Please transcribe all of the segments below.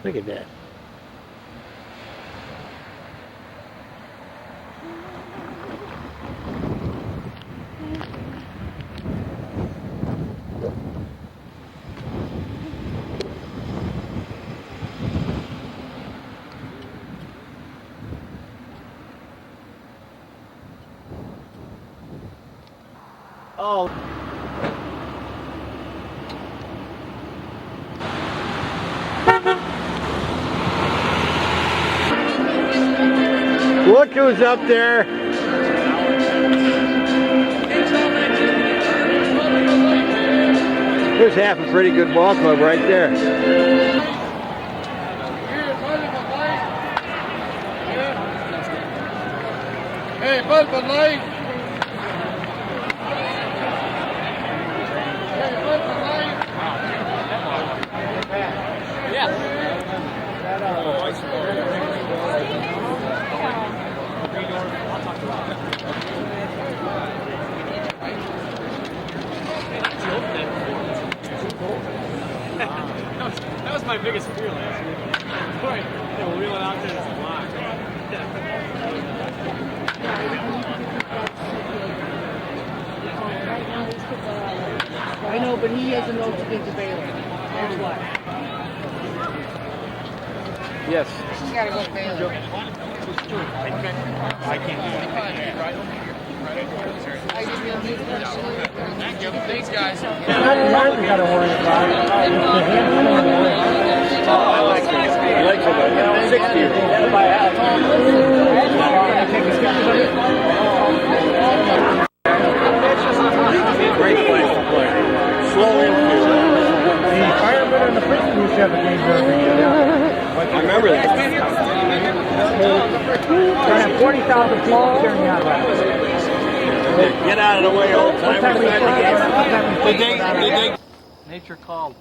Look at that. Oh. Look who's up there. There's half a pretty good ball club right there. Hey, Bud Light. That was my biggest fear last year. Boy, wheeling out to this block. I know, but he has a note to get to Baylor. Here's why. Yes. He's got to go to Baylor. I can't do that. Thank you. Thanks, guys. Not the man we gotta worry about. I like it. I like it. 60. Great place to play. Slow infield. The firemen and the policemen used to have a game there every year. I remember that. They have 40,000 people cheering out right now. Get out of the way, old timers. Did they? Nature called.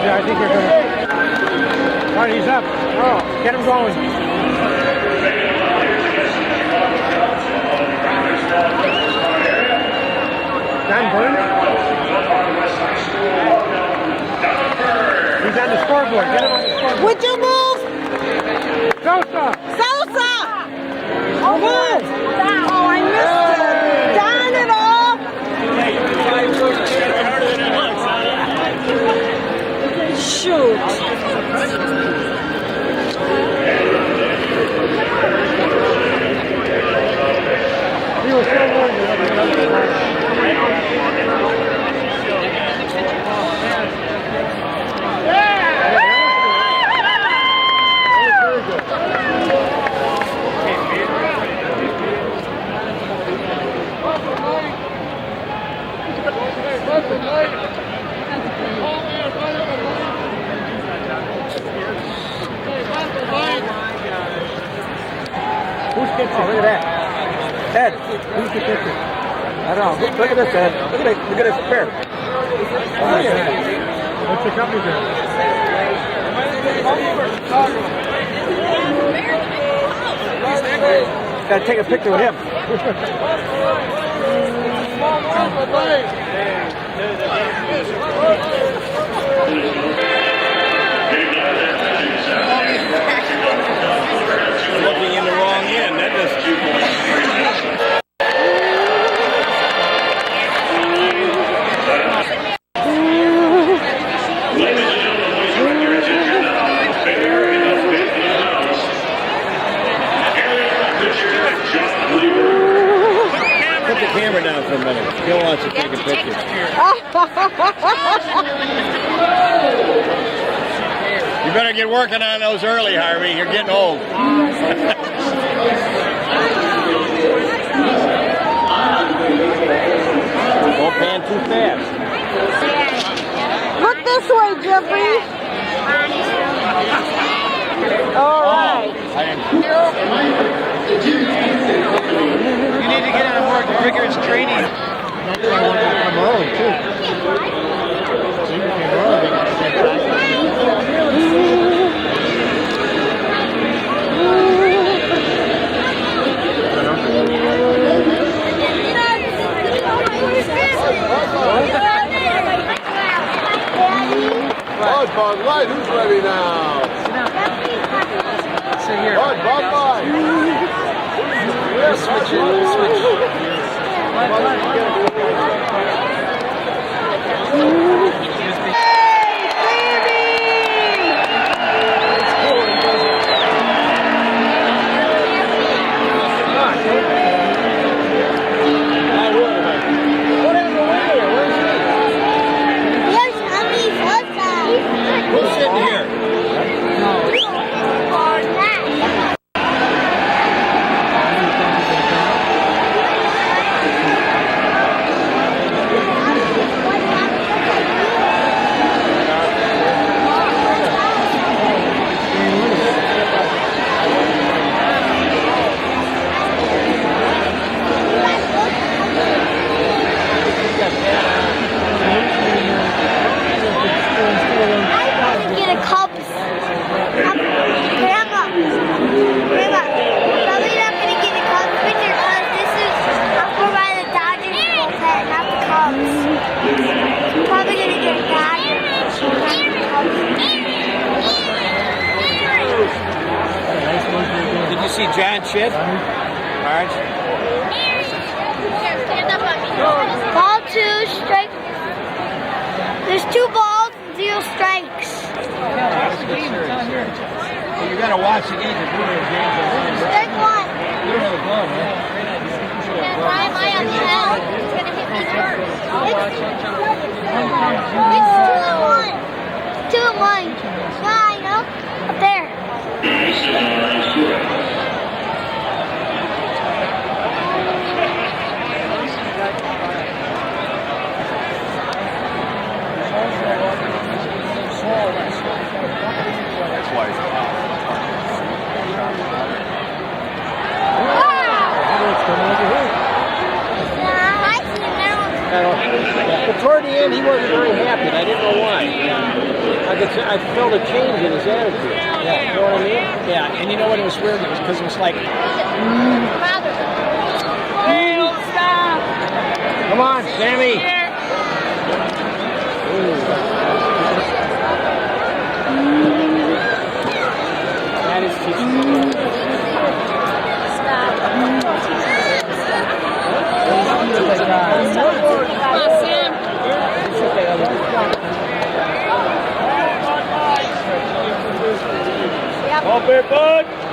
I think you're going to... All right, he's up. Oh, get him going. Don Burns? He's on the scoreboard. Get him on the scoreboard. Would you move? Sosa! Sosa! Oh, good. Oh, I missed it. Darn it all. Shoot. He was so worried. Who's pitching? Oh, look at that. Ed, who's the pitcher? I don't know. Look at this, Ed. Look at this pair. Oh, my God. What's the company doing? Gotta take a picture with him. Looking in the wrong end. That just... Put the camera down for a minute. Gil wants to take a picture. You better get working on those early, Harvey. You're getting old. Don't pan too fast. Look this way, Jeffrey. All right. You need to get on a more rigorous training. That's why I want to come early, too. So you came early. Bud Light, who's ready now? Sit here. Bud Light. We'll switch it. We'll switch. Who's sitting here? Get a Cubs. Grandma, probably not gonna get a Cubs picture because this is over by the Dodgers bullpen, not the Cubs. Probably gonna get a Dodgers, not the Cubs. Did you see John Shit? Marge? Ball 2, strike. There's 2 balls, 0 strikes. You gotta watch the game. Strike 1. You don't have a glove, right? Why am I on the hill? It's gonna hit me first. It's 2-1. 2-1. Yeah, I know. Up there. That's why he's But toward the end, he wasn't very happy, and I didn't know why. I felt a change in his attitude. Yeah, you know what I mean? Yeah, and you know what it was weird? It was because it was like, Hey, don't stop. come on, Sammy. That is teaching.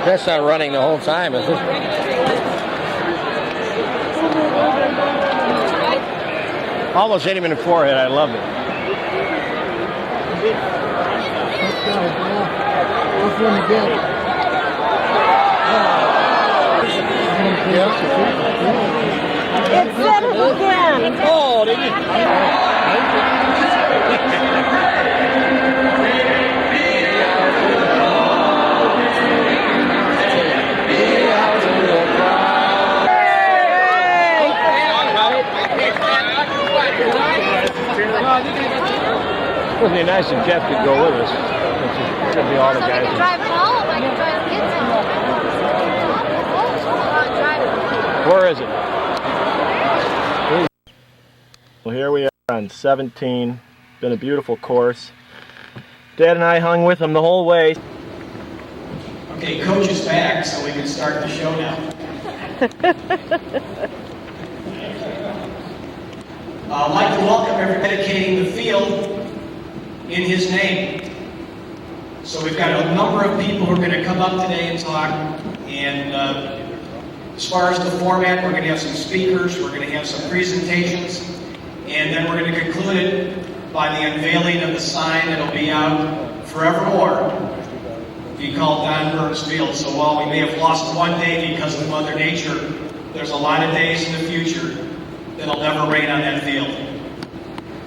That's not running the whole time, is it? Almost hit him in the forehead. I loved it. It's set up again. Oh, did you? It would be nice if Jeff could go with us. It could be all the So I guys. can drive home. I can drive the kids home. Where is it? Well, here we are on 17. Been a beautiful course. Dad and I hung with him the whole way. Okay, Coach is back, so we can start the show now. I'd like to welcome everybody dedicating the field in his name. So we've got a number of people who are going to come up today and talk. And as far as the format, we're going to have some speakers, we're going to have some presentations, and then we're going to conclude it by the unveiling of the sign that'll be out forevermore. Be called Don Burns Field. So while we may have lost one day because of Mother Nature, there's a lot of days in the future that'll never rain on that field.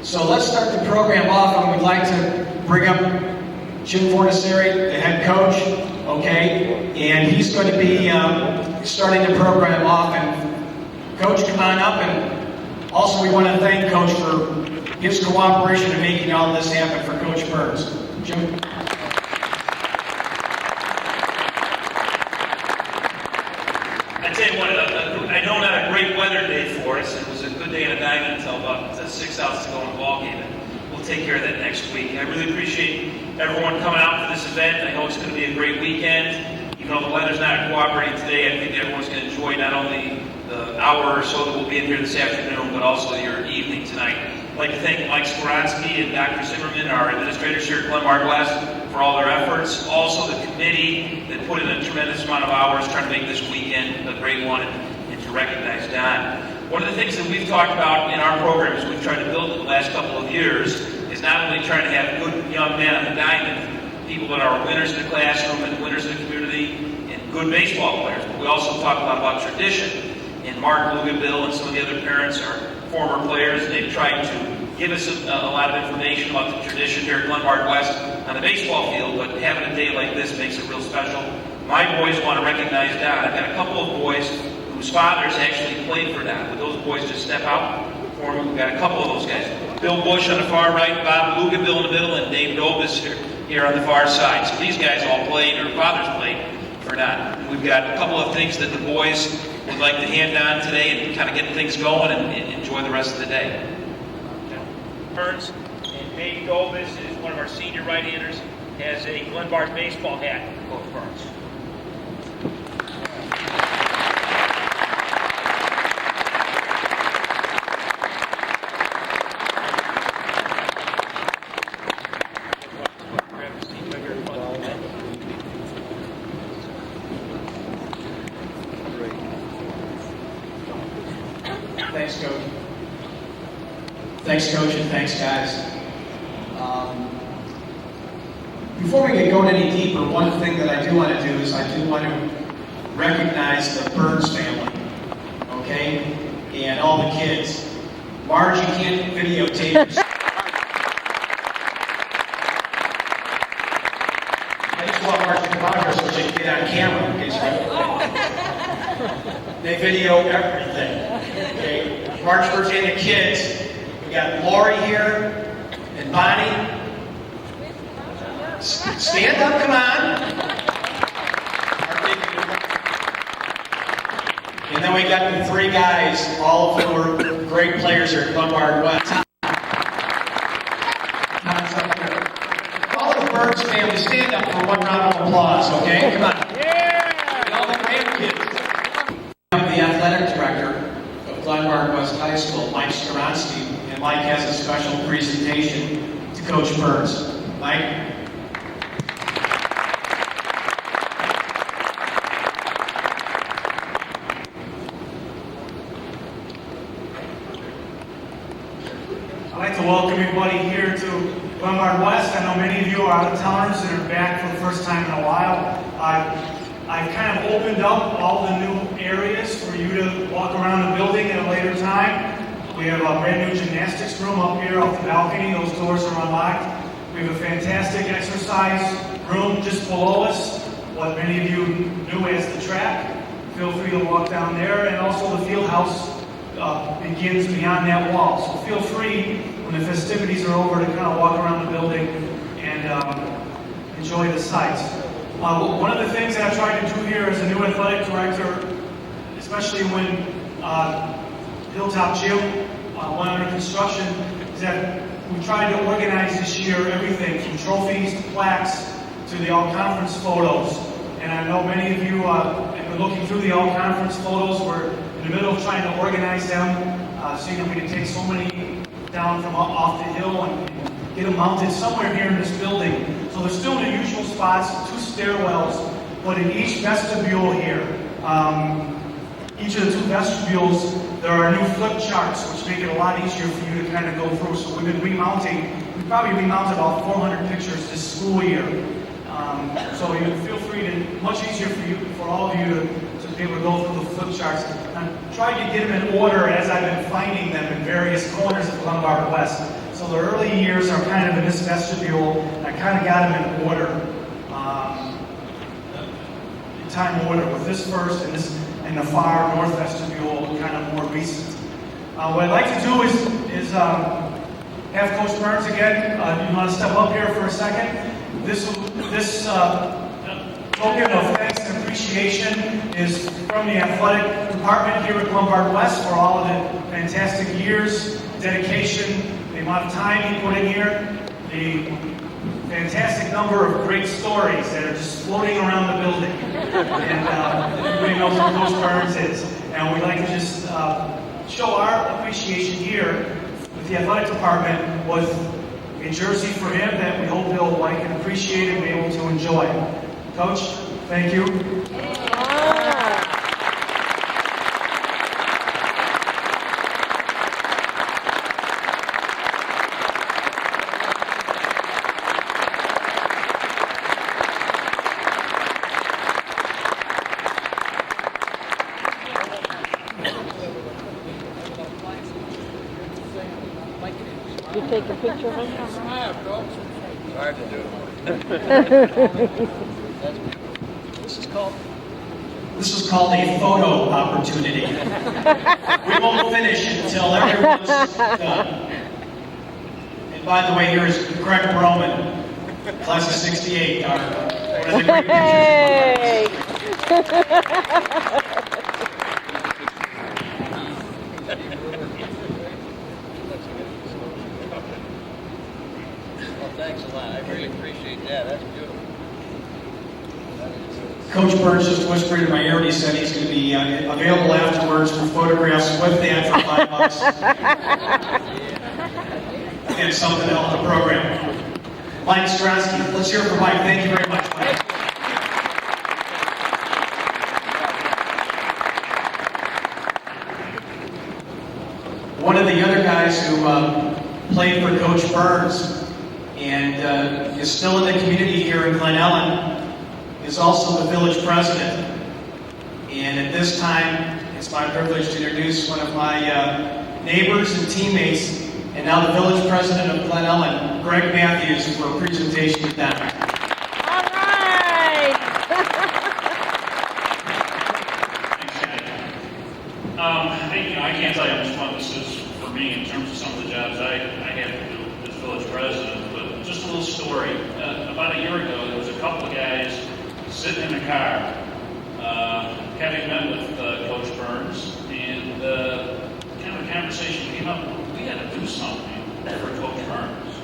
So let's start the program off, and we'd like to bring up Jim Fortiseri, the head coach, okay? And he's going to be starting the program off. And Coach, come on up. And also we want to thank Coach for his cooperation in making all this happen for Coach Burns. Jim. I tell you what, I know not a great weather day for us. It was a good day in a diamond until about 6 hours to go in the ball game. We'll we'll take care of that next week. I really appreciate everyone coming out for this event. I know it's going to be a great weekend. Even though the weather's not cooperating today, I think everyone's going to enjoy not only the hour or so that we'll be in here this afternoon, but also your evening tonight. I'd like to thank Mike Skoronsky and Dr. Zimmerman, our administrators here at Glenbard West, for all their efforts. Also the committee that put in a tremendous amount of hours trying to make this weekend a great one, and to recognize Don. One of the things that we've talked about in our programs we've tried to build in the last couple of years is not only trying to have good young men on the diamond, people that are winners in the classroom and winners in the community, and good baseball players, but we also talk a lot about tradition. And Mark Luganville and some of the other parents are former players, and they've tried to give us a lot of information about the tradition here at Glenbard West on the baseball field, but having a day like this makes it real special. My boys want to recognize Don. I've got a couple of boys whose fathers actually played for Don. Would those boys just step out for me? We've got a couple of those guys. Bill Bush on the far right, Bob Luganville in the middle, and Dave Dobis here on the far side. So these guys all played, or fathers played, for Don. We've got a couple of things that the boys would like to hand on today and kind of get things going and enjoy the rest of the day. Burns, and Dave Dobis is one of our senior right-handers, has a Glenbard baseball hat for Coach Burns. Thanks, Coach. Thanks, Coach, and thanks, guys. Before we get going any deeper, one thing that I do want to do is I do want to recognize the Burns family, okay? And all the kids. Marge, you can't videotape this. I just want Marge to come out here so she can get on camera, in case they video everything. Okay, March 1st and the kids. We got Lori here and Bonnie. Stand up, come on. And then we got the three guys, all of whom were great players here at Glenbard West. All of the Burns family, stand up for one round of applause, okay? Come on. And all the grandkids. I'm the athletic director of Glenbard West High School, Mike Skoronsky, and Mike has a special presentation to Coach Burns. Mike? I'd like to welcome everybody here to Glenbard West. I know many of you are out-of-towners and are back for the first time in a while. I've kind of opened up all the new areas for you to walk around the building at a later time. We have a brand new gymnastics room up here off the balcony. Those doors are unlocked. We have a fantastic exercise room just below us, what many of you knew as the track. Feel free to walk down there, and also the field house begins beyond that wall. So feel free when the festivities are over to kind of walk around the building and enjoy the sights. One of the things that I tried to do here as a new athletic director, especially when Hilltop Gym went under construction, is that we tried to organize this year everything from trophies to plaques to the all-conference photos. And I know many of you have been looking through the all-conference photos. We're in the middle of trying to organize them, seeing if we can take so many down from off the hill and get them mounted somewhere here in this building. So they're still in the usual spots, 2 stairwells, but in each vestibule here, each of the 2 vestibules, there are new flip charts, which make it a lot easier for you to kind of go through. So we've been remounting, we probably remounted about 400 pictures this school year. So you feel free to, much easier for all of you to be able to go through the flip charts. I'm trying to get them in order as I've been finding them in various corners of Glenbard West. So the early years are kind of in this vestibule. I kind of got them in order, in time order, with this first and this and the far north vestibule kind of more recent. What I'd like to do is have Coach Burns again. You want to step up here for a second? This token of thanks and appreciation is from the athletic department here at Glenbard West for all of the fantastic years, dedication. They amount of time he put in here, the fantastic number of great stories that are just floating around the building. And everybody knows who Coach Burns is. And we'd like to just show our appreciation here with the athletic department with a jersey for him that we hope he'll like and appreciate and be able to enjoy. Coach, thank you. You take a picture of him? Hard to do. This is called a photo opportunity. We won't finish until everyone's done. And by the way, here's Greg Broman, class of '68, one of the great Hey! Well, thanks a lot. I really appreciate that. That's beautiful. Coach Burns just whispered in my ear and he said he's going to be available afterwards for photographs with that for $5. And something to help the program. Mike Strasky, let's hear it for Mike. Thank you very much, Mike. One of the other guys who played for Coach Burns and is still in the community here in Glen Ellen is also the village president. And at this time, it's my privilege to introduce one of my neighbors and teammates, and now the village president of Glen Ellen, Greg Matthews, for a presentation with them. All right! I can't tell you how much fun this is for me in terms of some of the jobs I have to do as village president, but just a little story. About a year ago, there was a couple of guys sitting in a car, having met with Coach Burns, and kind of a conversation came up. We got to do something for Coach Burns.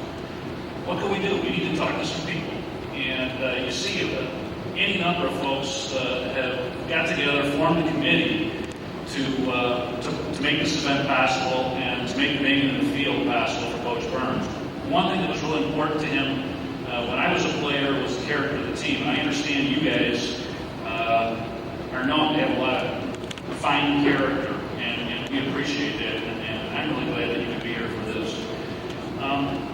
What can we do? We need to talk to some people. And you see, any number of folks have got together, formed a committee to make this event possible and to make the name in the field possible for Coach Burns. One thing that was really important to him when I was a player was the character of the team. I understand you guys are known to have a lot of fine character, and we appreciate that, and I'm really glad that you could be here for this.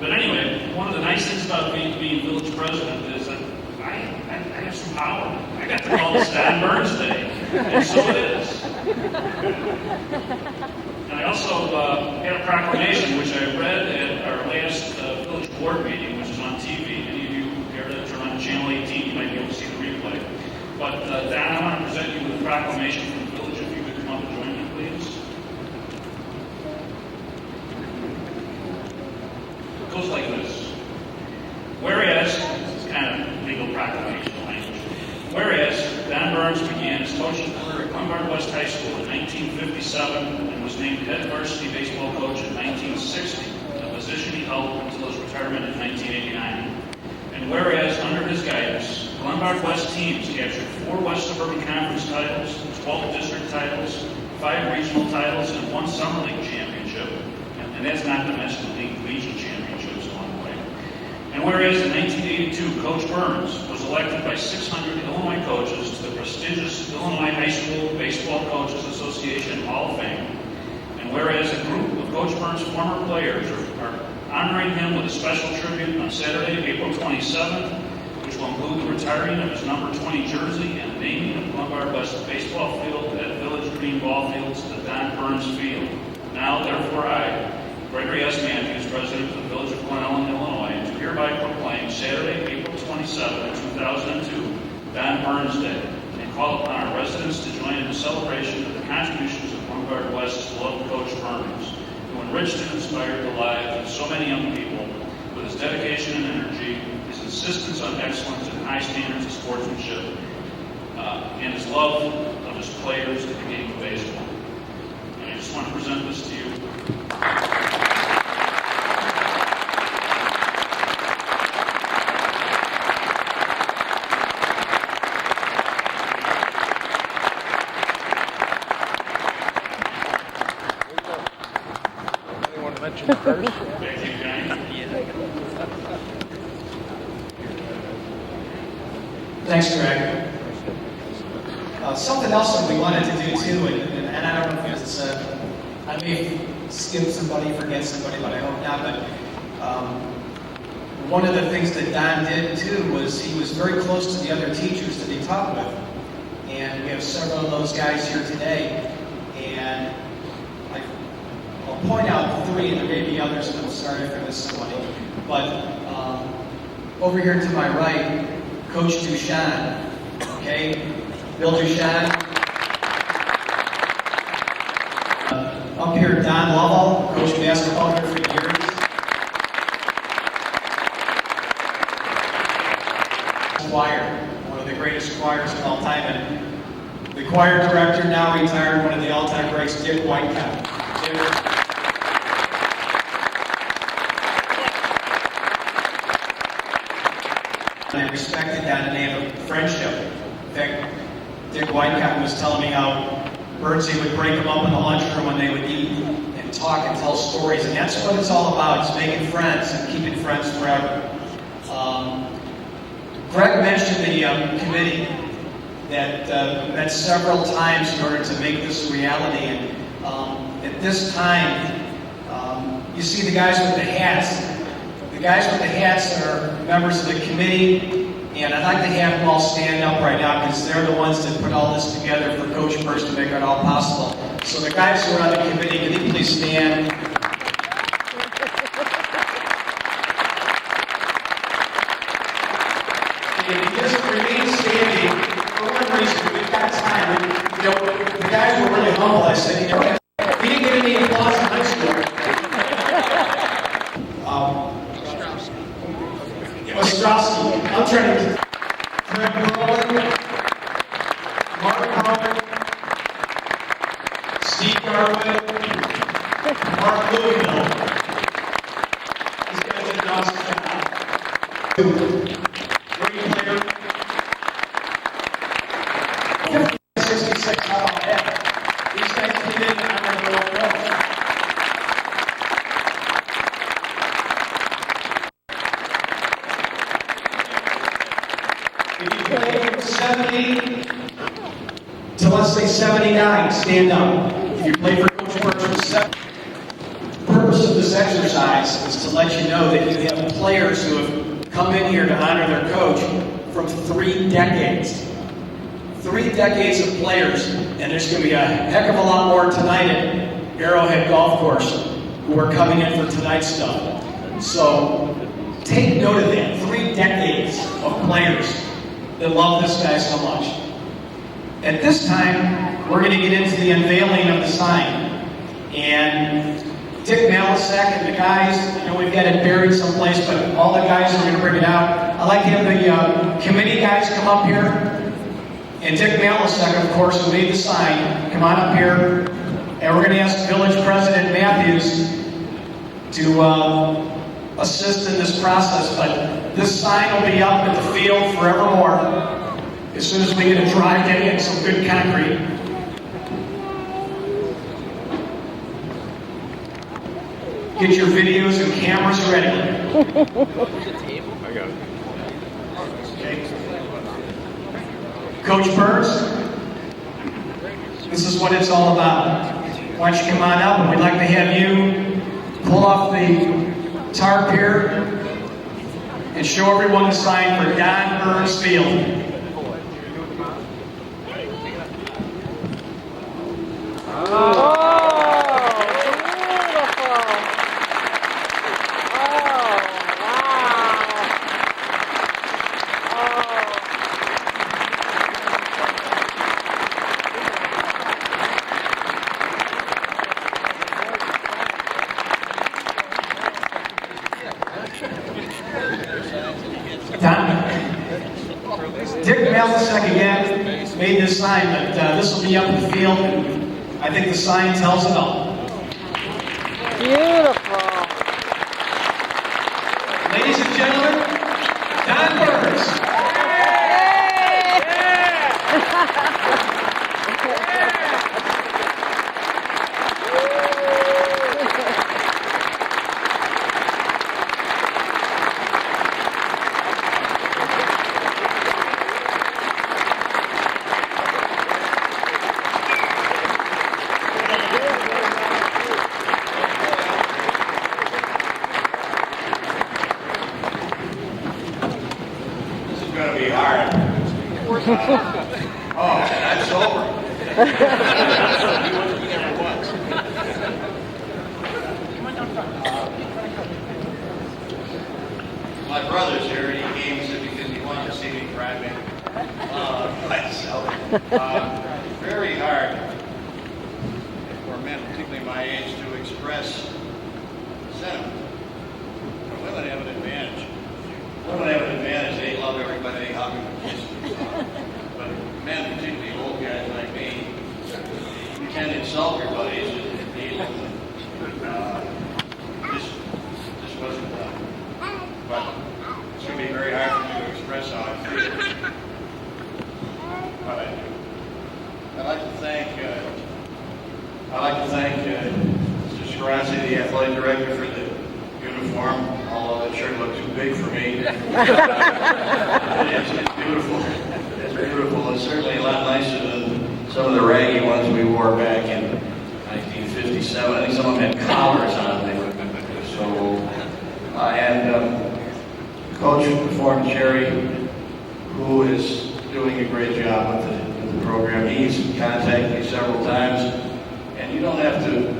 But anyway, one of the nice things about being village president is that I have some power. I got to call this Don Burns Day, and so it is. And I also had a proclamation which I read at our last village board meeting, which is on TV. Any of you care to turn on Channel 18, you might be able to see the replay. But Don, I want to present you with a proclamation from the village. If you could come up and join me, please. It goes like this. Whereas, this is kind of legal proclamation language. Whereas Don Burns began his coaching career at Lombard West High School in 1957 and was named head varsity baseball coach in 1960, a position he held until his retirement in 1989. And whereas, under his guidance, Lombard West teams captured 4 West Suburban Conference titles, 12 district titles, 5 regional titles, and 1 Summer League championship. And that's not to mention the league collegiate championships along the way. And whereas in 1982, Coach Burns was elected by 600 Illinois coaches to the prestigious Illinois High School Baseball Coaches Association Hall of Fame. And whereas a group of Coach Burns' former players are honoring him with a special tribute on Saturday, April 27th, which will include the retiring of his number 20 jersey and naming of Lombard West baseball field at Village Green Ball Fields to Don Burns Field. Now, therefore, I, Gregory S. Matthews, President of the Village of Glen Ellen, Illinois, do hereby proclaim Saturday, April 27, 2002, Don Burns Day, and call upon our residents to join in the celebration of the contributions of Lombard West's beloved Coach Burns, who enriched and inspired the lives of so many young people with his dedication and energy, his insistence on excellence and high standards of sportsmanship, and his love of his players at the game of baseball. And I just want to present this to you. Thanks, Greg. Something else that we wanted to do too, and I don't know if it's I may skip somebody, forget somebody, but I hope not. But one of the things that Don did too was he was very close to the other teachers that he taught with, and we have several of those guys here today. And I'll point out 3, and there may be others, and I'm sorry if I missed somebody. But over here to my right, Coach Duchan, okay? Bill Duchan. Up here, Don Lovell, coached basketball here for years. Choir, one of the greatest choirs of all time. And the choir director, now retired, one of the all-time greats, Dick Whitecap. I respected that and they have a friendship. In fact, Dick Whitecap was telling me how Birdsey would break them up in the lunchroom when they would eat and talk and tell stories. And that's what it's all about, is making friends and keeping friends forever. Greg mentioned the committee that met several times in order to make this a reality. And at this time, you see the guys with the hats. The guys with the hats are members of the committee. And I'd like to have them all stand up right now because they're the ones that put all this together for Coach Burns to make it all possible. So the guys who are on the committee, can you please stand? And just remain standing for one reason. We've got time. You know, the guys were really humble. I said, you know, we didn't get any applause in high school. Ostrowski, I'm trying to Greg Berlin, Mark Howard, Steve Garwood, Mark Louisville. These guys did an awesome job. Great player. 66, how about that? These guys came in on their own road. If you play from 70 to, let's say, 79, stand up. If you play for Coach Burns from 70. The purpose of this exercise is to let you know that you have players who have come in here to honor their coach from 3 decades. 3 decades of players, and there's going to be a heck of a lot more tonight at Arrowhead Golf Course who are coming in for tonight's stuff. So take note of that. 3 decades of players that love this guy so much. At this time, we're going to get into the unveiling of the sign. And Dick Malasek and the guys, I know we've got it buried someplace, but all the guys are going to bring it out. I'd like to have the committee guys come up here. And Dick Malasek, of course, who made the sign, come on up here. And we're going to ask Village President Matthews to assist in this process, but this sign will be up at the field forevermore as soon as we get a dry day and some good concrete. Get your videos and cameras ready. I got it. Okay. Coach Burns, this is what it's all about. Why don't you come on up, and we'd like to have you pull off the tarp here and show everyone the sign for Don Burns Field. Dick Malasek again made this sign, but this will be up in the field, and I think the sign tells it all. Beautiful. Ladies and gentlemen, Don Burns. to be hard. Oh, I'm sober. My brother's here, and he came and said because he wanted to see me cry myself. Very hard for men, particularly my age, to express sentiment. But women have an advantage. Women have an advantage. They love everybody. They hug and kiss them. But men, particularly old guys like me, you can't insult your buddies and deal with them. This wasn't done. But it's going to be very hard for me to express how I feel. But I do. I'd like to thank Mr. Scarazzi, the athletic director, for the uniform, although that shirt looked too big for me. It's beautiful. It's beautiful. It's certainly a lot nicer than some of the raggy ones we wore back in 1957. I think some of them had collars on them. So, and Coach Form Cherry, who is doing a great job with the program. He's contacted me several times, and you don't have to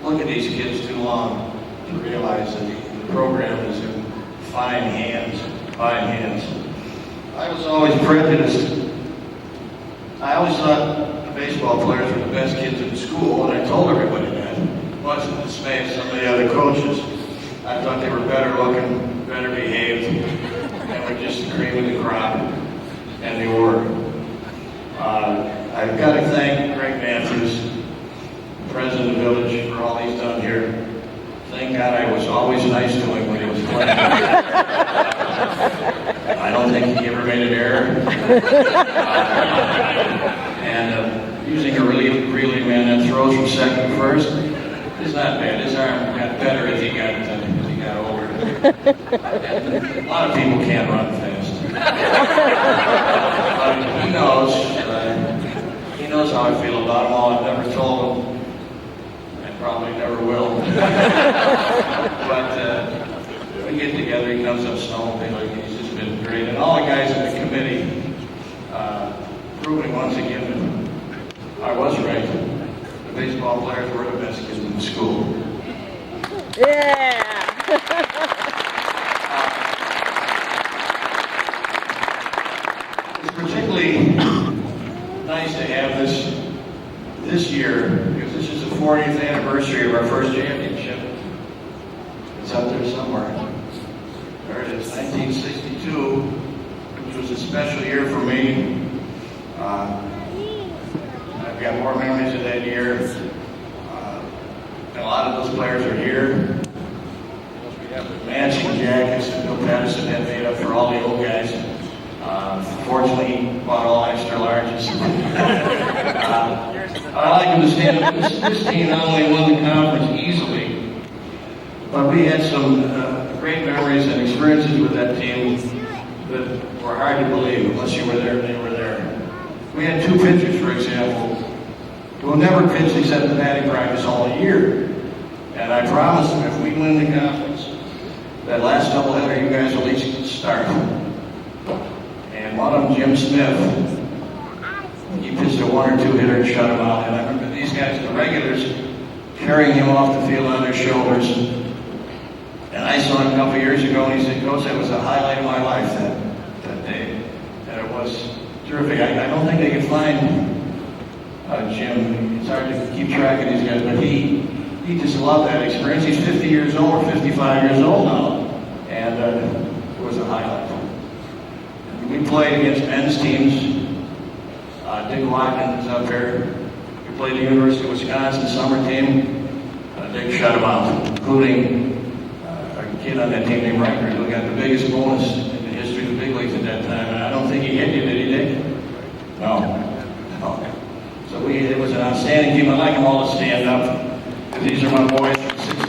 look at these kids too long to realize that the program is in fine hands, fine hands. I was always prejudiced. I always thought the baseball players were the best kids in school, and I told everybody that, much to the dismay of some of the other coaches. I thought they were better looking, better behaved, and were just the cream of the crop, and they were. I've got to thank Greg Matthews, president of the village, for all he's done here. Thank God I was always nice to him when he was playing. I don't think he ever made an error. And using a relay man that throws from second to first is not bad. His arm got better as he got older. A lot of people can't run fast. But he knows how I feel about him. All I've never told him. Probably never will. But we get together, he comes up snowmobiling, he's just been great. And all the guys in the committee proving once again that I was right. The baseball players were the best kids in the school. Yeah! It's particularly nice to have this year, because this is the 40th anniversary of our first championship. It's up there somewhere. There it is, 1962, which was a special year for me. I've got more memories of that year. And a lot of those players are here. We have the matching jackets that Bill Patterson had made up for all the old guys. Fortunately, he bought all extra larges. I like him to stand up. This team not only won the conference easily, but we had some great memories and experiences with that team that were hard to believe unless you were there and they were there. We had two pitchers, for example, who never pitched except in batting practice all year. And I promised them if we win the conference, that last doubleheader, you guys will at least start. And one of them, Jim Smith, he pitched a 1 or 2 hitter and shut him out. And I remember these guys, the regulars, carrying him off the field on their shoulders. And I saw him a couple years ago, and he said, Coach, that was the highlight of my life that day. And it was terrific. I don't think they could find Jim. It's hard to keep track of these guys, but he just loved that experience. He's 50 years old or 55 years old now. And it was a highlight. We played against men's teams. Dick Watkins is up here. We played the University of Wisconsin summer team. Dick shut him out, including a kid on that team named Riker, who got the biggest bonus in the history of the big leagues at that time. And I don't think he hit you, did he, Dick? No. So it was an outstanding team. I'd like them all to stand up, because these are my boys from 62.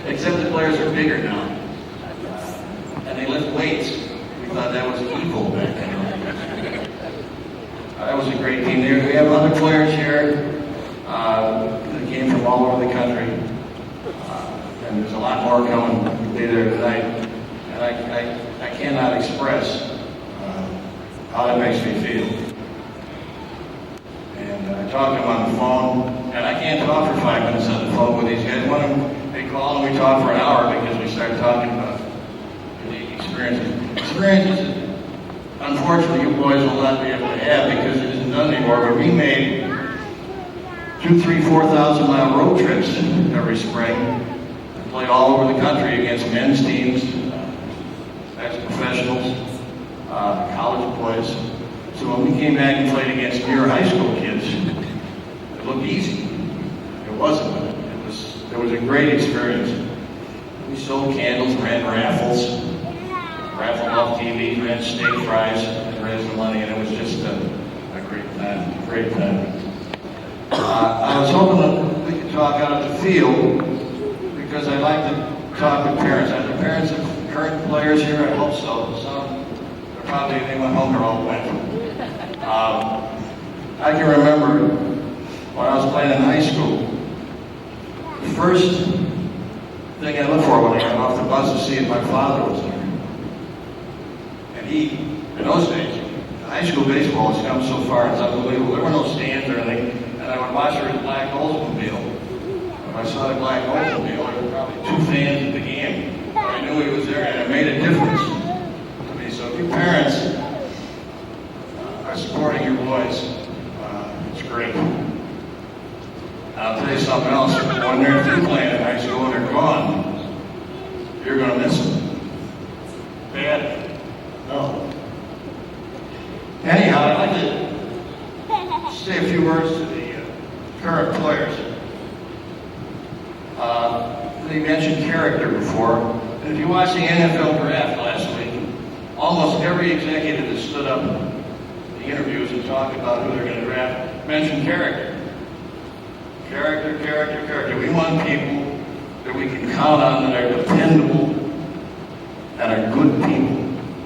Except the players are bigger now. And they lift weights. We thought that was evil back then. That was a great team there. We have other players here that came from all over the country. And there's a lot more coming to be there tonight. And I cannot express how that makes me feel. And I talked to him on the phone, and I can't talk for 5 minutes on the phone with these guys. They call and we talk for an hour because we start talking about the experiences that, unfortunately, you boys will not be able to have because it isn't done anymore. But we made 2,000, 3,000, 4,000 mile road trips every spring and play all over the country against men's teams, ex-professionals, college boys. So when we came back and played against your high school kids, it looked easy. It wasn't. It was a great experience. We sold candles, ran raffles, raffled off TVs, ran steak fries, and raised the money, and it was just a great time. Great time. I was hoping that we could talk out at the field because I'd like to talk to parents. Are the parents of current players here? I hope so. Some probably they went home or all went. I can remember when I was playing in high school, the first thing I looked for when I got off the bus to see if my father was there. And he, in those days, high school baseball has come so far, it's unbelievable. There were no stands or anything, and I would watch her black Oldsmobile. If I saw the black Oldsmobile, there were probably 2 fans at the game. But I knew he was there, and it made a difference to me. So if you parents are supporting your boys, it's great. I'll tell you something else. When they're through playing in high school and they're gone, you're going to miss them. Bad? No. Anyhow, I'd like to say a few words to the current players. They mentioned character before. And if you watched the NFL draft last week, almost every executive that stood up in the interviews and talked about who they're going to draft mentioned character. Character, character, character. We want people that we can count on that are dependable and are good people.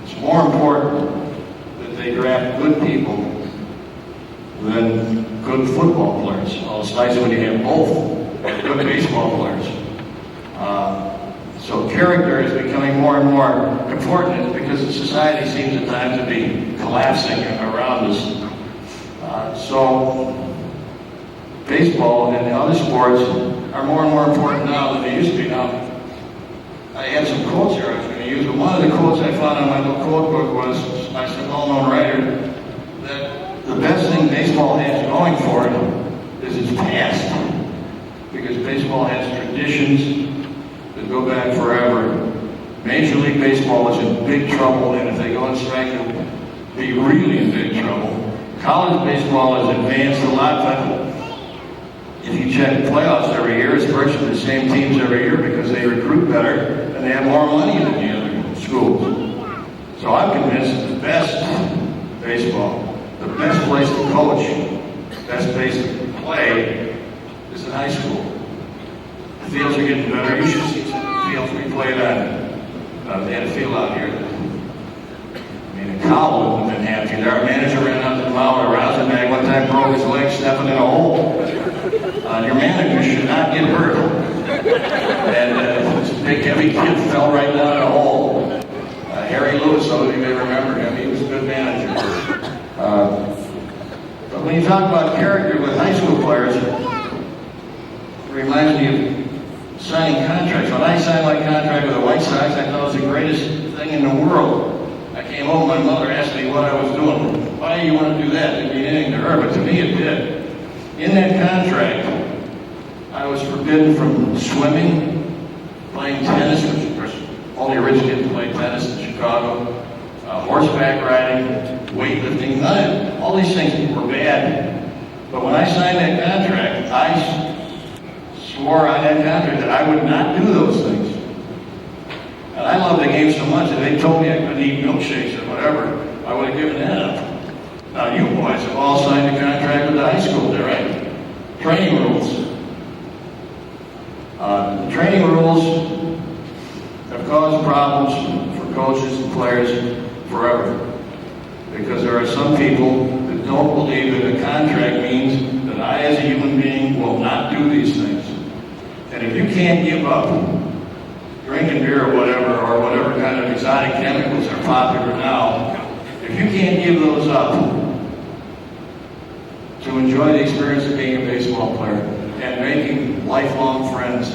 It's more important that they draft good people than good football players. Well, it's nice when you have both good baseball players. So character is becoming more and more important because the society seems at times to be collapsing around us. So baseball and other sports are more and more important now than they used to be. Now, I have some quotes here I was going to use, but one of the quotes I found on my little quote book was by some well-known writer that the best thing baseball has going for it is its past, because baseball has traditions that go back forever. Major League Baseball is in big trouble, and if they go on strike, they'll be really in big trouble. College baseball has advanced a lot, but if you check playoffs every year, it's virtually the same teams every year because they recruit better and they have more money than the other schools. So I'm convinced that the best baseball, the best place to coach, best place to play is in high school. The fields are getting better. You should see some fields we played on. They had a field out here. A cow wouldn't have been happy there. Our manager ran out to the mound of Rosenbag one time, broke his leg stepping in a hole. Your manager should not get hurt. And this big heavy kid fell right down in a hole. Harry Lewis, some of you may remember him. He was a good manager. But when you talk about character with high school players, it reminds me of signing contracts. When I signed my contract with the White Sox, I thought it was the greatest thing in the world. I came home, my mother asked me what I was doing. Why do you want to do that? It didn't mean anything to her, but to me it did. In that contract, I was forbidden from swimming, playing tennis, which of course only rich kids play tennis in Chicago, horseback riding, weightlifting, none of all these things were bad. But when I signed that contract, I swore on that contract that I would not do those things. And I love the game so much that they told me I couldn't eat milkshakes or whatever, I would have given that up. Now you boys have all signed a contract with the high school there, right? Training rules. The training rules have caused problems for coaches and players forever. Because there are some people that don't believe that a contract means if you can't give up drinking beer or whatever kind of exotic chemicals are popular now, if you can't give those up to enjoy the experience of being a baseball player and making lifelong friends,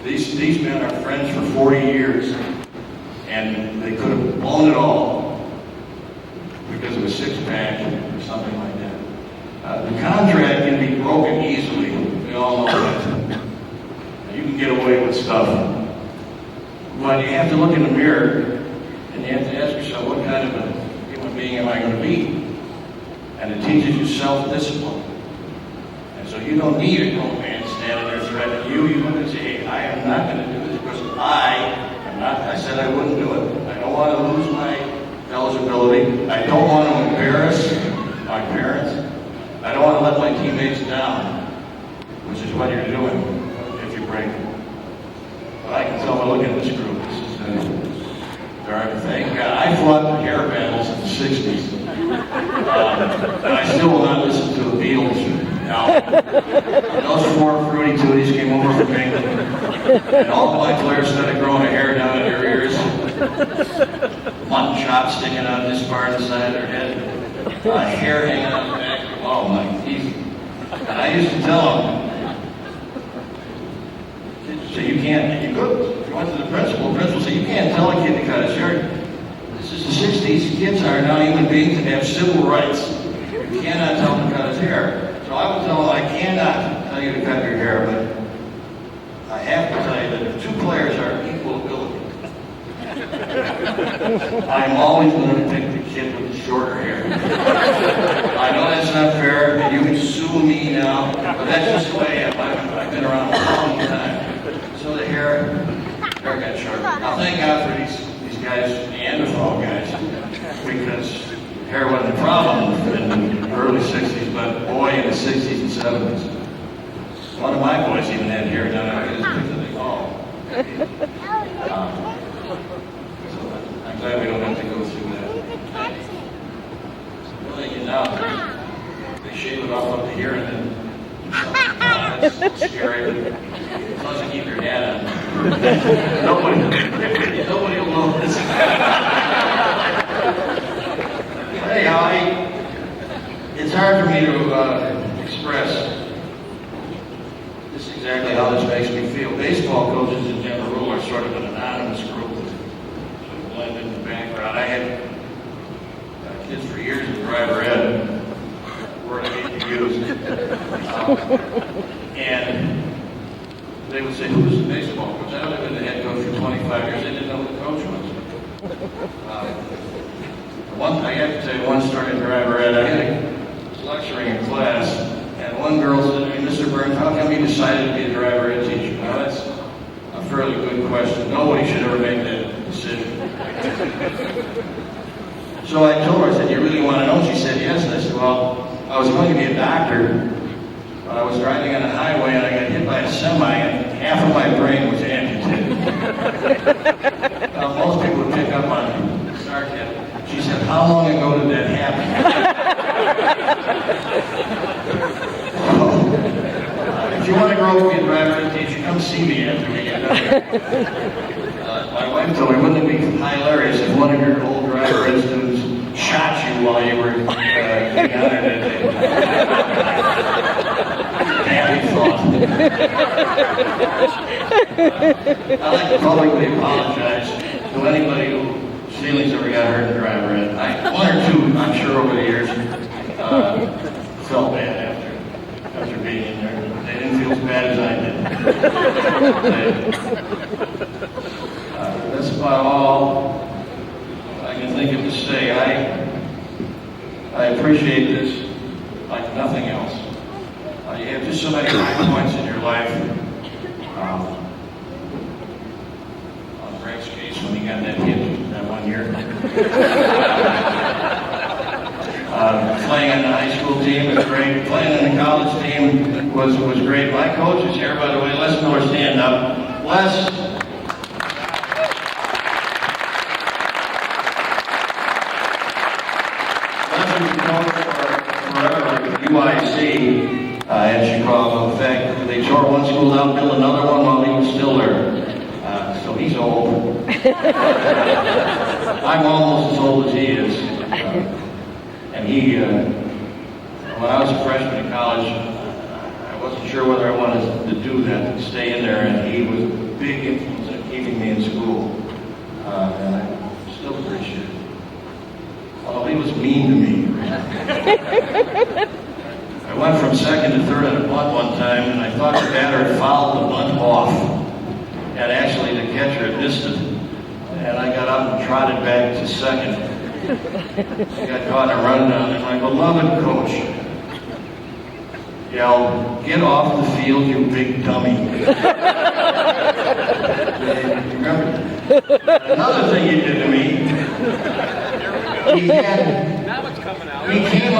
these men are friends for 40 years, and they could have blown it all because of a six-pack or something like that. The contract can be broken easily. We all know that. You can get away with stuff. But you have to look in the mirror and you have to ask yourself, what kind of a human being am I going to be? And it teaches you self-discipline. And so you don't need a grown man standing there threatening you. You look and say, hey, I am not going to do this because I said I wouldn't do it. I don't want to lose my eligibility. I don't want to embarrass my parents. I don't want to let my teammates down, which is what you're doing if you break. But I can tell by looking at this group, thank God. I fought the hair battles in the 60s. And I still will not listen to the Beatles now. Those four fruity tooties came over from England, and all my players started growing a hair down in their ears. Mutton chops sticking out this far on the side of their head. Hair hanging out the back. Oh my teeth. And I used to tell them, so you can't, you go, you went to the principal said, you can't tell a kid to cut his hair. This is the 60s, kids are now human beings and have civil rights. You cannot tell them to cut his hair. So I would tell them, I cannot tell you to cut your hair, but I have to tell you that if two players are of equal ability, I'm always going to pick the kid with the shorter hair. I know that's not fair, and you can sue me now, but that's just the way I am. I've been around a long time. So the hair got shorter. Now thank God for these guys, Neanderthal guys, because hair wasn't a problem in the early 60s, but boy, in the 60s and 70s. One of my boys even had hair down there. His picture, I'm glad we don't have to go through that. Well, you know, they shave it off up to here and then that's scary. As long as you keep your hat on. Nobody will know this. Anyhow, it's hard for me to express just exactly how this makes me feel. Baseball coaches in general are sort of an anonymous group that sort of blend in the background. I had kids for years in driver ed, word I hate to use, and they would say, who's the baseball coach? I would have been the head coach for 25 years. They didn't know who the coach was. I have to tell you one story in driver ed. I was lecturing in class, and one girl said to me, Mr. Burns, how come you decided to be a driver ed teacher? Now that's a fairly good question. Nobody should ever make that decision. So I told her, I said, you really want to know? She said, yes. And I said, well, I was going to be a doctor. I was driving on a highway and I got hit by a semi and half of my brain was amputated. Most people would pick up on sarcasm. She said, how long ago did that happen? If you want to grow up and be a driver and teacher, come see me after we get done. My wife told me, wouldn't it be hilarious if one of your old driver ed students shot you while you were getting out of that day? Happy thought. I'd like to publicly apologize to anybody whose feelings ever got hurt in driver ed. One or two, I'm sure, over the years, felt bad after being in there. They didn't feel as bad as I did. That's about all I can think of to say. I appreciate this like nothing else. You have just so many high points in your life. On Greg's case, when he got that hit that one year. Playing on the high school team was great. Playing on the college team was great. My coach is here, by the way. Les Miller, stand up. Les. UIC. in Chicago. In fact, they tore one school down, built another one while he was still there. So he's old. I'm almost as old as he is. And he, when I was a freshman in college, I wasn't sure whether I wanted to do that, to stay in there, and he was a big influence in keeping me in school. And I still appreciate it. Although he was mean to me. I went from second to third on a bunt one time, and I thought the batter had fouled the bunt off. And actually, the catcher had missed it. And I got up and trotted back to second. I got caught in a rundown, and my beloved coach yelled, "Get off the field, you big dummy." Remember that? Another thing he did to me, he came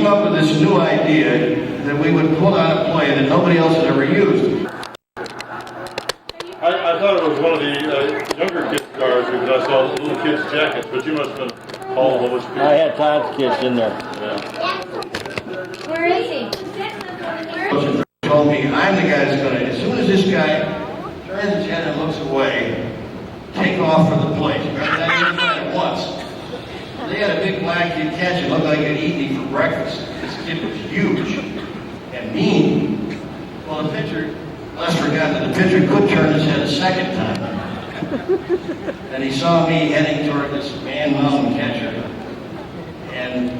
up with this new idea that we would put on a play that nobody else had ever used. I thought it was one of the younger kids' cars because I saw little kids' jackets, but you must have been all the lowest. I had Todd's kids in there. Yeah. Where is he? Coach told me, I'm the guy that's going to, as soon as this guy turns his head and looks away, take off for the plate. Remember that? He did it once. They had a big black kid catch it, looked like he'd eaten me for breakfast. This kid was huge and mean. Well, the pitcher, Les forgot that the pitcher could turn his head a second time. And he saw me heading toward this Man Mountain catcher. And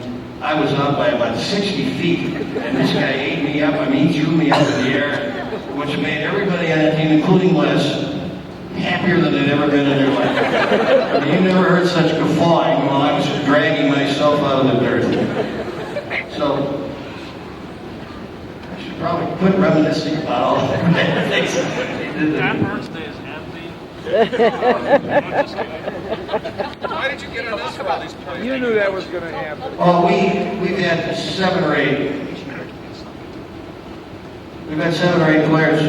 I was out by about 60 feet. And this guy ate me up. I mean, he threw me up in the air, which made everybody on the team, including Les, happier than they'd ever been in their life. I mean, you never heard such guffawing while I was dragging myself out of the dirt. So, I should probably quit reminiscing about all the bad things he did That there. birthday is empty. Why did you get on us about these players? You knew that was going to happen. Oh, we've had 7 or 8. We've had 7 or 8 players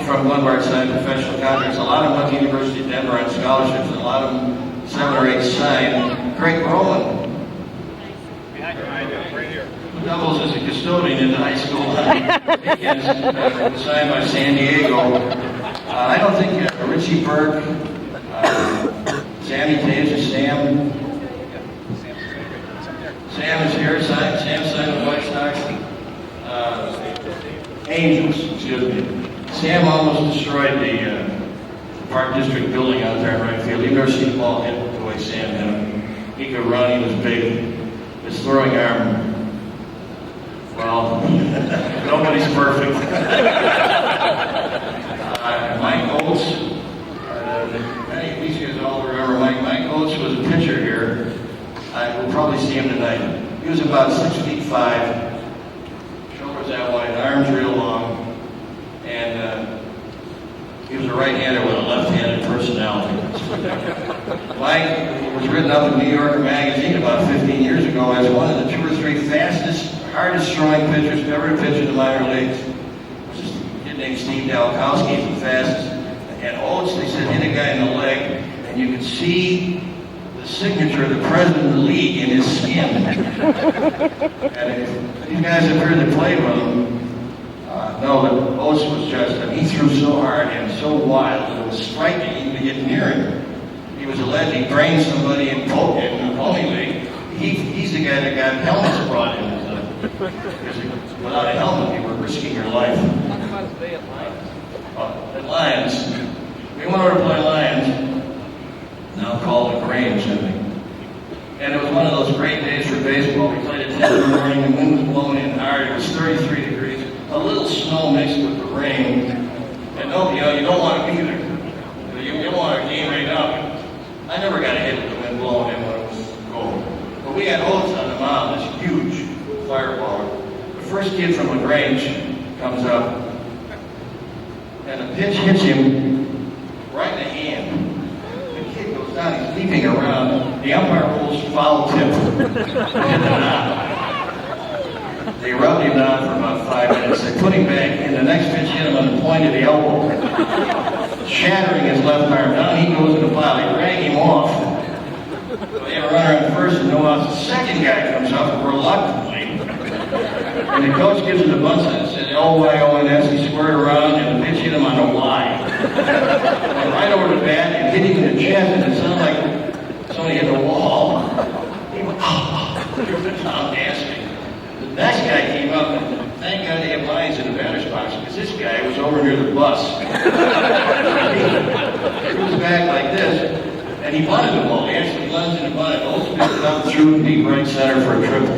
from Lombard signed professional contracts. A lot of them went to University of Denver on scholarships, and a lot of them, 7 or 8 signed. Greg Roman, who doubles as a custodian in the high school weekends, signed by San Diego. I don't think Richie Burke, Sammy Taves, or Sam is here. Sam signed with White Sox. Angels, excuse me. Sam almost destroyed the Park District building out there in right field. You've never seen the ball hit the way Sam hit him. He could run, he was big. His throwing arm, well, nobody's perfect. Mike Oates, many of these guys all remember Mike Oates was a pitcher here. We'll probably see him tonight. He was about 6'5", shoulders that wide, arms real long, and he was a right-hander with a left-handed personality. Mike was written up in New Yorker magazine about 15 years ago as one of the 2 or 3 fastest, hardest-throwing pitchers ever to pitch in the minor leagues. A kid named Steve Dalkowski is the fastest. And Oates, they said, hit a guy in the leg, and you could see the signature of the president of the league in his skin. And if these guys up here that played with him know that Oates was just, he threw so hard and so wild that it was frightening even to get near him. He was alleged he brained somebody in the Pony League. He's the guy that got helmets brought in. Because without a helmet, you were risking your life. At Lions, we went over to play Lions, now called the Grange, I think. And it was one of those great days for baseball. We played at 10 in the morning, the wind was blowing in hard, it was 33 degrees, a little snow mixed with the rain. And no, you don't want to be there. You don't want a game right now. I never got a hit with the wind blowing in when it was cold. But we had Oates on the mound, this huge fireballer. The first kid from LaGrange comes up, and the pitch hits him right in the hand. The kid goes down, he's leaping around. The umpire rules foul tip. They rubbed him down for about 5 minutes. They put him back, and the next pitch hit him on the point of the elbow, shattering his left arm. Down he goes in the pile. They drag him off. They have a runner on first and no outs. The second guy comes up reluctantly, and the coach gives him the bunt sign and said, L-Y-O-N-S, he squared around and the pitch hit him on the Y. Went right over the bat and hit him in the chest, and it sounded like somebody hit the wall. He went, I'm gasping. The next guy came up, and thank God they have lines in the batter's box, because this guy was over near the bus. He was back like this, and he bunted the ball. He actually lunged in the bunt. Olds picked it up, threw it deep right center for a triple.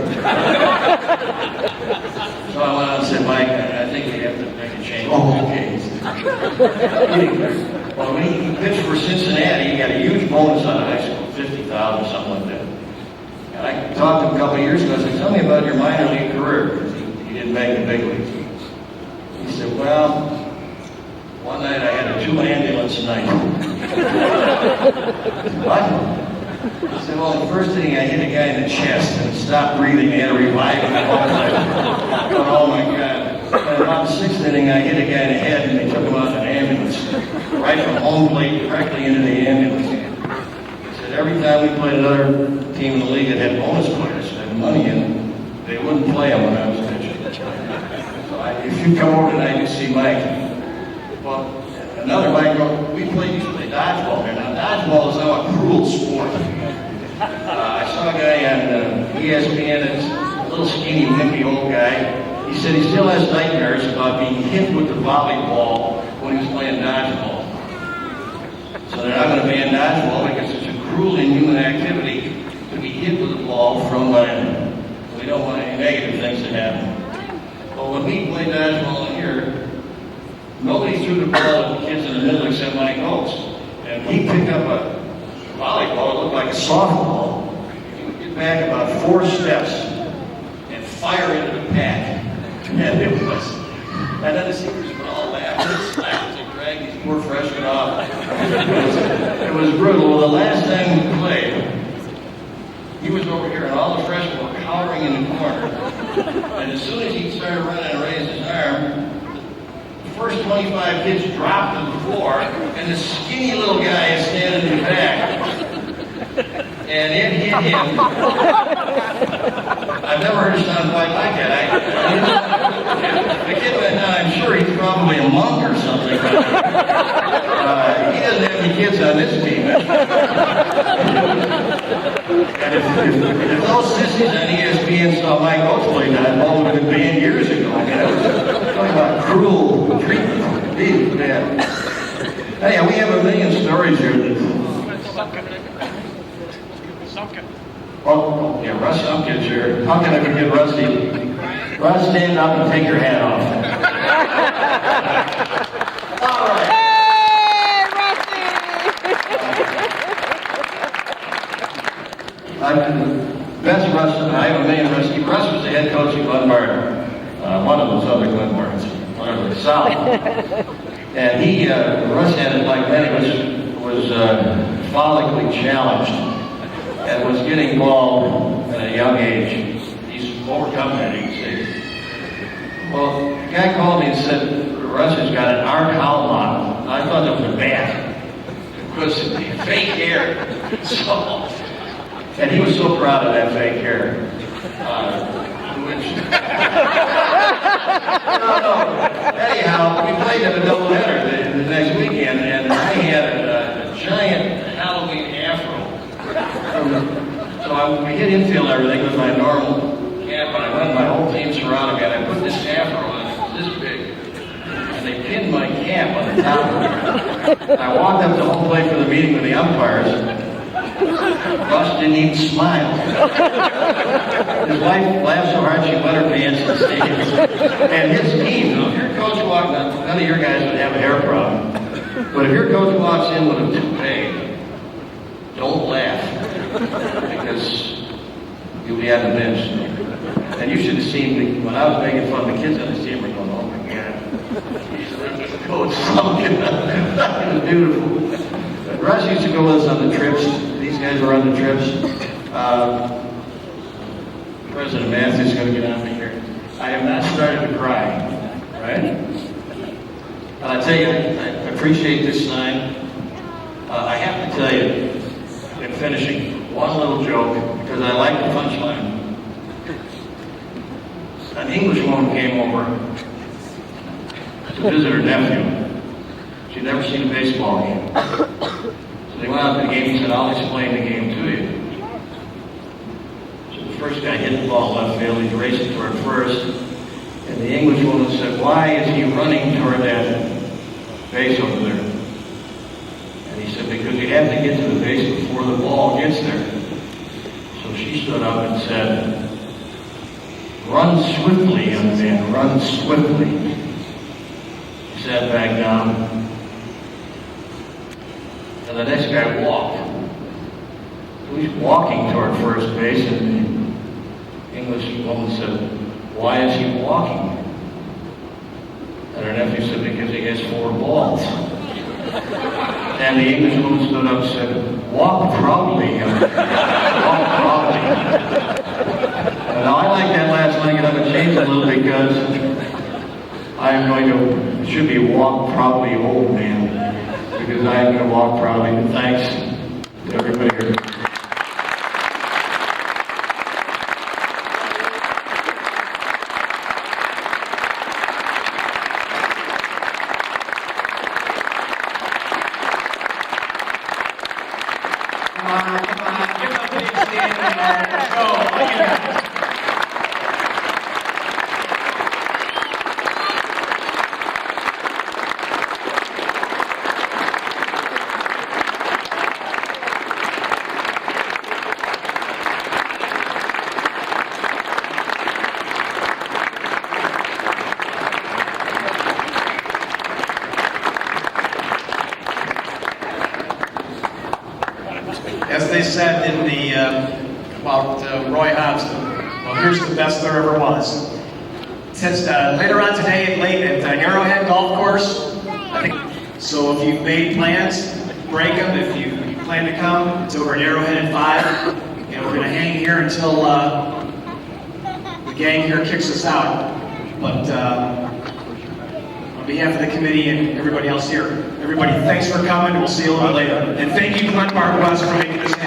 So I went out and said, Mike, I think we have to make a change. Oh, okay. Well, when he pitched for Cincinnati, he got a huge bonus out of high school, $50,000, something like that. And I talked to him a couple of years ago. I said, tell me about your minor league career, because he didn't make the big leagues. He said, well, one night I had a 2-ambulance night. What? I said, well, the first inning I hit a guy in the chest and stopped breathing. They had to revive him. Oh my God. And about the 6th inning, I hit a guy in the head and they took him out in an ambulance. Right from home plate, directly into the ambulance. He said, every time we played another team in the league that had bonus players and money in, they wouldn't play them when I was pitching. So if you come over tonight, you see Mike. Well, another Mike, we used to play dodgeball here. Now, dodgeball is now a cruel sport. I saw a guy on ESPN, it's a little skinny, wimpy old guy. He said he still has nightmares about being hit with the volleyball when he was playing dodgeball. So they're not going to ban dodgeball because it's a cruel, inhuman activity to be hit with a ball from land. We don't want any negative things to happen. But when we played dodgeball in here, nobody threw the ball at the kids in the middle except Mike Oates. And he picked up a volleyball, it looked like a softball. He would get back about 4 steps and fire into the pack. And it was. And then the seniors would all laugh and slapped and dragged these poor freshmen off. It was brutal. Well, the last time we played, he was over here and all the freshmen were cowering in the corner. And as soon as he started running and raised his arm, the first 25 kids dropped to the floor, and this skinny little guy is standing in the back. And it hit him. I've never heard a sound quite like that. The kid went down, I'm sure he's probably a monk or something. He doesn't have any kids on this team. And if those sissies on ESPN saw Mike Oates play dodgeball, would have been banned years ago. Talking about cruel treatment. These bad. Hey, we have a million stories here. Oh, yeah, Russ Sumpkin's here. How can I forget Rusty? Russ, stand up and take your hat off. All right. Hey, Rusty! I'm the best Russ. I have a million Rusty. Russ was the head coach of Glenbard. One of those other Glenbards. Whatever, South. And he, Russ had it like many, was follically challenged. And was getting involved at a young age. He's overcome that, you can see. Well, the guy called me and said, Russ has got an Art Howe model. I thought that was a bat. It was fake hair. So, and he was so proud of that fake hair. Anyhow, we played in a doubleheader the next weekend, and I had a giant Halloween afro. So we hit infield everything with my normal cap, and I went, my whole team surrounded me, and I put this afro on, it was this big, and they pinned my cap on the top of it. I walked up to home plate for the meeting with the umpires. Russ didn't even smile. His wife laughed so hard she wet her pants in the stadium. And his team, if your coach walked in, none of your guys would have a hair problem. But if your coach walks in with a toupee, don't laugh, because you'll be on the bench. And you should have seen me when I was making fun of the kids on this team. Were going, oh my God, he's Coach Sumpkin. It was beautiful. Russ used to go with us on the trips. These guys were on the trips. President Matthews is going to get on me here. I have not started to cry, right? I tell you, I appreciate this sign. I have to tell you, in finishing, one little joke, because I like the punchline. An English woman came over to visit her nephew. She'd never seen a baseball game. So they went out to the game. He said, "I'll explain the game to you." So the first guy hit the ball left field. He's racing toward first. And the English woman said, "Why is he running toward that base over there?" And he said, "Because you have to get to the base before the ball gets there." So she stood up and said, "Run swiftly, young man, run swiftly." He sat back down, and the next guy walked. So he's walking toward first base, and the English woman said, "Why is he walking?" And her nephew said, "Because he has 4 balls." And the English woman stood up and said, "Walk proudly, young man. Walk proudly." Now I like that last line, and I'm going to change it a little because I'm going to, it should be "Walk proudly, old man," because I am going to walk proudly. And thanks to everybody here. As they said in the about Roy Hodgson, well, here's the best there ever was. Since later on today, late at Arrowhead Golf Course, I think. So if you've made plans, break them. If you plan to come, it's over at Arrowhead at 5, and we're going to hang here until the gang here kicks us out. But on behalf of the committee and everybody else here, everybody, thanks for coming. We'll see you a little bit later. And thank you, Glenn Marquez, for making this happen.